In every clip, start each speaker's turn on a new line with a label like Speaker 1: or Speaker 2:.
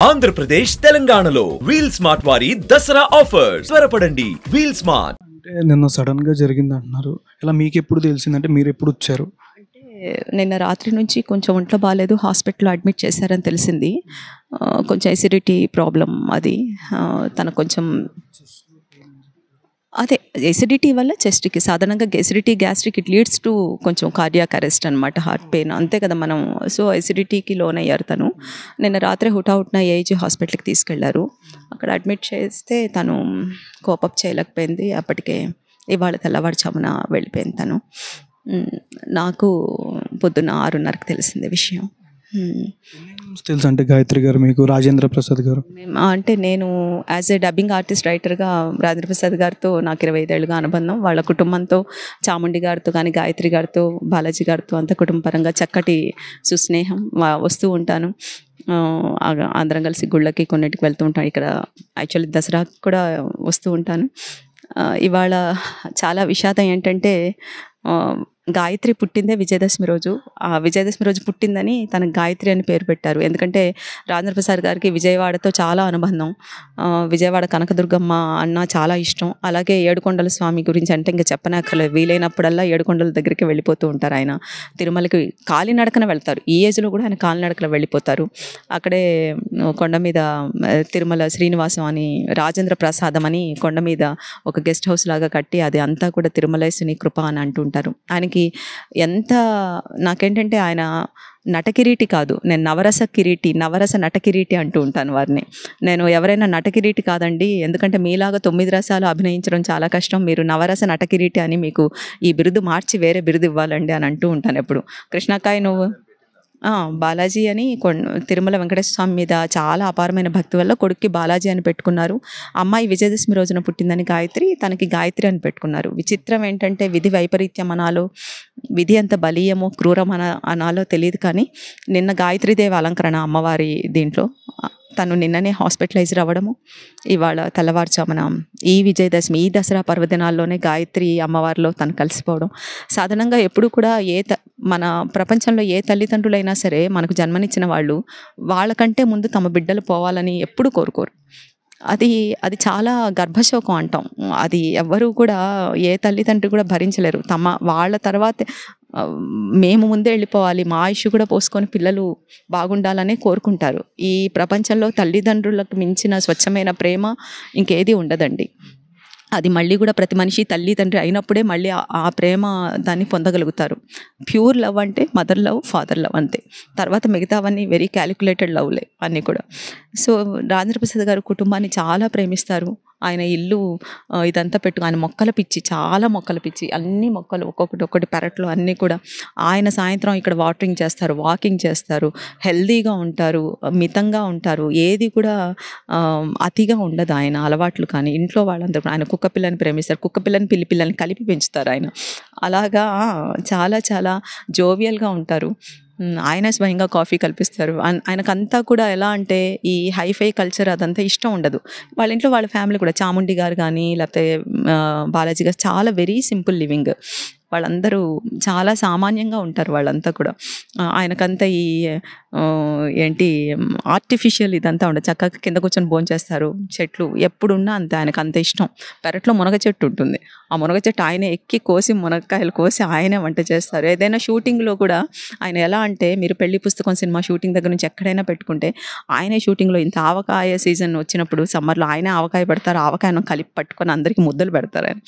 Speaker 1: ఆంధ్రప్రదేశ్ తెలంగాణలో wheel smart వారి Dasara offers త్వరపడండి. వీల్ స్మార్ట్
Speaker 2: అంటే నిన్న సడన్ గా జరిగింది అంటున్నారు. ఇలా మీకు ఎప్పుడు తెలిసిందంటే మీరు ఎప్పుడు వచ్చారు?
Speaker 3: అంటే నిన్న రాత్రి నుంచి కొంచెం ఒంట్లో బాగాలేదు, హాస్పిటల్లో అడ్మిట్ చేశారని తెలిసింది. కొంచెం ఎసిడిటీ ప్రాబ్లం అది. తనకు కొంచెం అదే ఎసిడిటీ వల్ల చెస్ట్కి సాధారణంగా acidity gastric it leads to కొంచెం కార్డియాక్ అరెస్ట్ అనమాట, హార్ట్ పెయిన్ అంతే కదా మనం. సో ఎసిడిటీకి లోనయ్యారు తను. నిన్న రాత్రి హుటాహుటిన ఏఐజీ హాస్పిటల్కి తీసుకెళ్లారు. అక్కడ అడ్మిట్ చేస్తే తను కోపప్ చేయలేకపోయింది. అప్పటికే ఇవాళ తెల్లవారుజామున వెళ్ళిపోయింది తను. నాకు పొద్దున్న 6:30కి తెలిసింది విషయం.
Speaker 2: తెలుసు అంటే గాయత్రి గారు మీకు, రాజేంద్ర ప్రసాద్ గారు?
Speaker 3: అంటే నేను యాజ్ ఏ డబ్బింగ్ ఆర్టిస్ట్ రైటర్గా రాజేంద్ర ప్రసాద్ గారితో నాకు 25 ఏళ్ళుగా అనుబంధం. వాళ్ళ కుటుంబంతో, చాముండి గారితో కానీ, గాయత్రి గారితో, బాలాజీ గారితో అంత కుటుంబపరంగా చక్కటి సుస్నేహం. వస్తూ ఉంటాను, అందరం కలిసి గుళ్ళకి కొన్నిటికి వెళ్తూ ఉంటాను. ఇక్కడ యాక్చువల్లీ దసరాకి కూడా వస్తూ ఉంటాను. ఇవాళ చాలా విషాదం ఏంటంటే, గాయత్రి పుట్టిందే విజయదశమి రోజు. ఆ విజయదశమి రోజు పుట్టిందని తనకు గాయత్రి అని పేరు పెట్టారు. ఎందుకంటే రాజేంద్ర ప్రసాద్ గారికి విజయవాడతో చాలా అనుబంధం. విజయవాడ కనకదుర్గమ్మ అన్న చాలా ఇష్టం. అలాగే ఏడుకొండల స్వామి గురించి అంటే ఇంకా చెప్పనక్కర్లేదు. వీలైనప్పుడల్లా ఏడుకొండల దగ్గరికి వెళ్ళిపోతూ ఉంటారు ఆయన. తిరుమలకి కాలినడకన వెళ్తారు. ఈ ఏజ్లో కూడా ఆయన కాలినడకన వెళ్ళిపోతారు. అక్కడే కొండ మీద తిరుమల శ్రీనివాసం అని, రాజేంద్ర ప్రసాదం అని కొండ మీద ఒక గెస్ట్ హౌస్ లాగా కట్టి అది అంతా కూడా తిరుమలేశుని కృప అని అంటుంటారు. ఆయనకి ఎంత నాకేంటంటే ఆయన నటకిరీటి కాదు, నేను నవరస నటకిరీటి అంటూ ఉంటాను వారిని. నేను ఎవరైనా నటకిరీటి కాదండి, ఎందుకంటే మీలాగా 9 రసాలు అభినయించడం చాలా కష్టం, మీరు నవరస నటకిరీటి అని మీకు ఈ బిరుదు మార్చి వేరే బిరుదు ఇవ్వాలండి అని అంటూ ఉంటాను ఎప్పుడు. కృష్ణకాయ నువ్వు బాలాజీ అని తిరుమల వెంకటేశ్వర స్వామి మీద చాలా అపారమైన భక్తి వల్ల కొడుక్కి బాలాజీ అని పెట్టుకున్నారు. అమ్మాయి విజయదశమి రోజున పుట్టిందని గాయత్రి, తనకి గాయత్రి అని పెట్టుకున్నారు. విచిత్రం ఏంటంటే విధి వైపరీత్యం అనాలో, విధి ఎంత బలీయమో క్రూరం అనాలో తెలియదు కానీ నిన్న గాయత్రీదేవి అలంకరణ అమ్మవారి దీంట్లో తను నిన్ననే హాస్పిటలైజర్ అవ్వడము, ఇవాళ తెల్లవారుజామున ఈ విజయదశమి ఈ దసరా పర్వదినాల్లోనే గాయత్రి అమ్మవారిలో తను కలిసిపోవడం. సాధారణంగా ఎప్పుడు కూడా మన ప్రపంచంలో ఏ తల్లిదండ్రులైనా సరే మనకు జన్మనిచ్చిన వాళ్ళు వాళ్ళకంటే ముందు తమ బిడ్డలు పోవాలని ఎప్పుడు కోరుకోరు. అది చాలా గర్భశోకం అంటాం. అది ఎవ్వరూ కూడా ఏ తల్లిదండ్రులు కూడా భరించలేరు. వాళ్ళ తర్వాత మేము ముందే వెళ్ళిపోవాలి, మా ఆయుష్ కూడా పోసుకొని పిల్లలు బాగుండాలనే కోరుకుంటారు. ఈ ప్రపంచంలో తల్లిదండ్రులకు మించిన స్వచ్ఛమైన ప్రేమ ఇంకేది ఉండదండి. అది మళ్ళీ కూడా ప్రతి మనిషి తల్లిదండ్రి అయినప్పుడే మళ్ళీ ఆ ప్రేమ దాన్ని పొందగలుగుతారు. ప్యూర్ లవ్ అంటే మదర్ లవ్, ఫాదర్ లవ్ అంతే. తర్వాత మిగతావన్నీ వెరీ క్యాలిక్యులేటెడ్ లవ్లే అన్నీ కూడా. సో రాజేంద్ర ప్రసాద్ గారు కుటుంబాన్ని చాలా ప్రేమిస్తారు. ఆయన ఇల్లు ఇదంతా ఆయన మొక్కల పిచ్చి, చాలా మొక్కల పిచ్చి, అన్ని మొక్కలు ఒక్కొక్కటి పెరట్లో అన్నీ కూడా. ఆయన సాయంత్రం ఇక్కడ వాటరింగ్ చేస్తారు, వాకింగ్ చేస్తారు, హెల్దీగా ఉంటారు, మితంగా ఉంటారు. ఏది కూడా అతిగా ఉండదు ఆయన అలవాట్లు. కానీ ఇంట్లో వాళ్ళందరూ ఆయన కుక్క పిల్లని ప్రేమిస్తారు, కుక్క పిల్లని పిల్లని కలిపి పెంచుతారు ఆయన. అలాగా చాలా చాలా జోవియల్గా ఉంటారు. ఆయన స్వయంగా కాఫీ కల్పిస్తారు. ఆయనకంతా కూడా ఎలా అంటే ఈ హైఫై కల్చర్ అదంతా ఇష్టం ఉండదు. వాళ్ళ ఇంట్లో వాళ్ళ ఫ్యామిలీ కూడా, చాముండి గారు కానీ లేకపోతే బాలాజీ గారు చాలా వెరీ సింపుల్ లివింగ్. వాళ్ళందరూ చాలా సామాన్యంగా ఉంటారు వాళ్ళంతా కూడా. ఆయనకంతా ఏంటి ఆర్టిఫిషియల్ ఇదంతా ఉండదు. చక్కగా కింద కూర్చొని భోంచేస్తారు. చెట్లు ఎప్పుడున్నా అంతే ఆయనకు అంత ఇష్టం. పెరట్లో మునగ చెట్టు ఉంటుంది. ఆ మునగ చెట్టు ఆయనే ఎక్కి కోసి, మునక్కాయలు కోసి ఆయనే వంట చేస్తారు. ఏదైనా షూటింగ్లో కూడా ఆయన ఎలా అంటే, మీరు పెళ్లి పుస్తకం సినిమా షూటింగ్ దగ్గర నుంచి ఎక్కడైనా పెట్టుకుంటే ఆయనే షూటింగ్లో ఇంత ఆవకాయ సీజన్ వచ్చినప్పుడు సమ్మర్లో ఆయనే ఆవకాయ పెడతారు. ఆవకాయను కలిపి పట్టుకొని అందరికీ ముద్దలు పెడతారు. ఆయన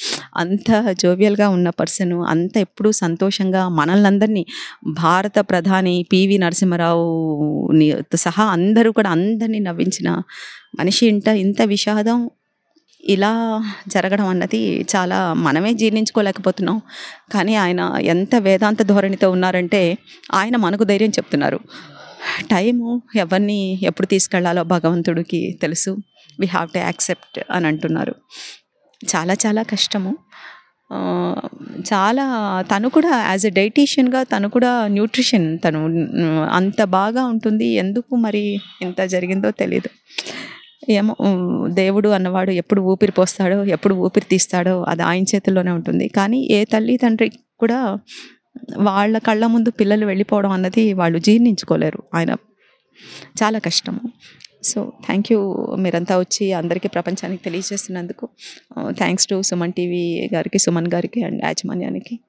Speaker 3: అంత జోవియల్గా ఉన్న పర్సన్, అంత ఎప్పుడూ సంతోషంగా మనల్ని భారత ప్రధాని పివి నరసింహారావు సహా అందరూ కూడా అందరినీ నవ్వించిన మనిషి. ఇంత విషాదం ఇలా జరగడం అన్నది చాలా మనమే జీర్ణించుకోలేకపోతున్నాం. కానీ ఆయన ఎంత వేదాంత ధోరణితో ఉన్నారంటే ఆయన మనకు ధైర్యం చెప్తున్నారు. టైము ఎవరిని ఎప్పుడు తీసుకెళ్లాలో భగవంతుడికి తెలుసు, వీ హ్యావ్ టు యాక్సెప్ట్ అని అంటున్నారు. చాలా చాలా కష్టము. చాలా తను కూడా యాజ్ ఎ డైటీషియన్గా తను కూడా న్యూట్రిషన్ తను అంత బాగా ఉంటుంది. ఎందుకు మరి ఇంత జరిగిందో తెలీదు. ఏమో దేవుడు అన్నవాడు ఎప్పుడు ఊపిరి పోస్తాడో, ఎప్పుడు ఊపిరి తీస్తాడో అది ఆయన చేతుల్లోనే ఉంటుంది. కానీ ఏ తల్లి తండ్రి కూడా వాళ్ళ కళ్ళ ముందు పిల్లలు వెళ్ళిపోవడం అన్నది వాళ్ళు జీర్ణించుకోలేరు. ఆయన చాలా కష్టము. సో థ్యాంక్ యూ, మీరంతా వచ్చి అందరికీ ప్రపంచానికి తెలియజేస్తున్నందుకు. థ్యాంక్స్ టు సుమన్ టీవీ గారికి, సుమన్ గారికి అండ్ యాజమాన్యానికి.